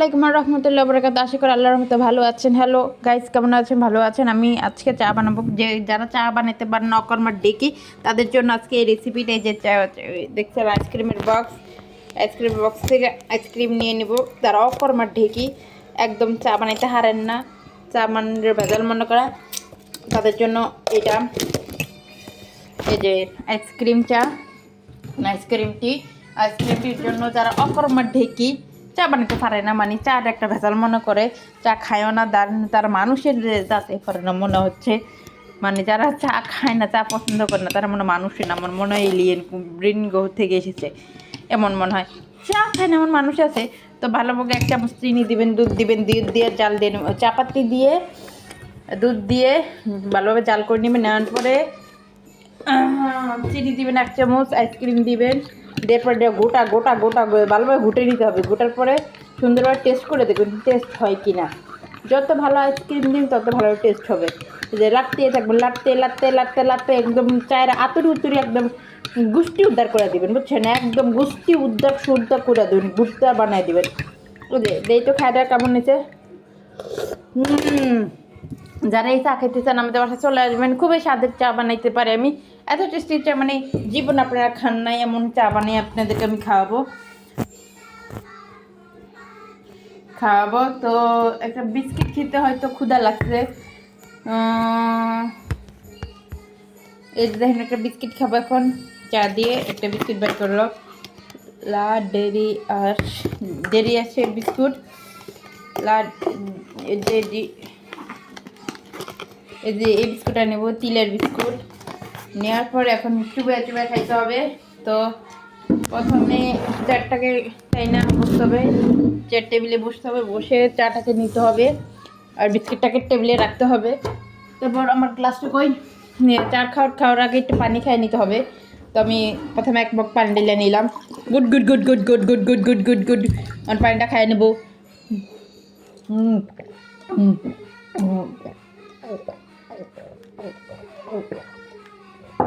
আলাইকুম রহমতুল্লাহ বরকাত। আশা করি আল্লাহর রহমতে ভালো আছেন। হ্যালো গাইস, কেমন আছেন? ভালো আছেন? আমি আজকে চা বানাবো। যারা চা বানাতে পারেন না, অকর্মার ডেকে, তাদের জন্য আজকে এই রেসিপিটা। যে চা দেখছেন আইসক্রিমের বক্স থেকে আইসক্রিম নিয়ে নেব। তারা অকর্মার ঢেকি একদম চা বানাইতে হারেন না, চা বানানোর ভেজাল মনে করা, তাদের জন্য এটা। এই যে আইসক্রিমটির জন্য যারা অকর্মার ঢেকি চা বানাতে পারে না, মানে চার একটা ভেজাল মনে করে, চা খায়ও না, তারা মানুষের যাতে করে না মনে হচ্ছে, মানে যারা চা খায় না, চা পছন্দ করে না, তারা মনে মানুষই না, আমার মনে হয় এলিয়েন গ্রিন গ্রহ থেকে এসেছে এমন মনে হয়। চা খায় না এমন মানুষ আছে। তো ভালোভাবে 1 চামচ চিনি দিবেন, দুধ দিবেন, দুধ দিয়ে জাল দিয়ে চাপাতি দিয়ে দুধ দিয়ে ভালোভাবে জাল করে নেবেন। নেওয়ার পরে চিনি দিবেন 1 চামচ, আইসক্রিম দিবেন, দেওয়ার পরে গোটা গোটা গোটা ভালোভাবে ঘুটে নিতে হবে। ঘুটার পরে সুন্দরভাবে টেস্ট করে দেখবেন টেস্ট হয় কি না। যত ভালো আইসক্রিম দিন তত ভালো টেস্ট হবে। যে লাটতে থাকবেন, লাটতে লাটতে লাটতে লাটতে একদম চায়ের আতুরি উতুরি একদম গুষ্টি উদ্ধার করে দিবেন, বুঝছেন? একদম গুষ্টি উদ্ধার সুদ্ধার করে দেবেন, গুপ্তা বানাই দিবেন। বুঝলে এই তো খাওয়া দাওয়া কেমন হয়েছে? যারা এই চা খেতে চান আমাদের বাসায় চলে আসবেন। খুবই স্বাদের চা বানাইতে পারে আমি, এত টেস্টি চা মানে জীবন আপনারা খান নাই এমন চা বানিয়ে আপনাদেরকে আমি খাওয়াবো। তো একটা বিস্কিট খেতে হয়তো ক্ষুধা লাগছে। এই দেখেন একটা বিস্কিট খাবো এখন চা দিয়ে। একটা বিস্কিট বের করলো, লা ডেরি আছে বিস্কুট, লা ডেরি। এই যে এই বিস্কুটটা নেব, তিলের বিস্কুট। নেওয়ার পর এখন চুবাই চুবাই খাইতে হবে। তো প্রথমে চারটাকে তাই না বসতে হবে, চেয়ার টেবিলে বসতে হবে, বসে চাটাকে নিতে হবে আর বিস্কিটটাকে টেবিলে রাখতে হবে। তারপর আমার গ্লাসটা কই, চা খাওয়ার আগে একটু পানি খাই নিতে হবে। তো আমি প্রথমে 1 মগ পানি ঢেলে নিলাম। Good good good good good good good good good good আর পানিটা খাই নেবো।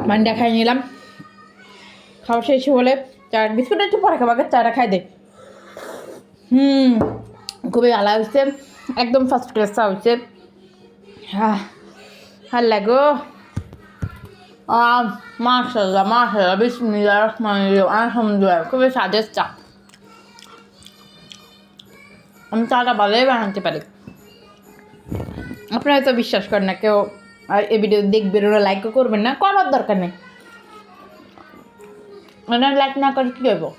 পানিটা খাই নিলাম। খাওয়া শেষ হলে চার বিস্কুট একটু পরে খাবো, আগে চাটা খাই দে। খুবই ভালো হয়েছে, একদম ফার্স্ট ক্লাস চা হয়েছে। ভাল লাগো। মাশাআল্লাহ মাশাআল্লাহ, বিসমিল্লাহির রহমানির রহিম, আলহামদুলিল্লাহ। খুবই স্বাদের চা। আমি চাটা ভালোই বানাতে পারি। আপনারা তো বিশ্বাস করেন না কেউ, আর এই ভিডিও দেখবেন ওরা লাইকও করবেন না, করার দরকার নেই। লাইক না করে কী করবো?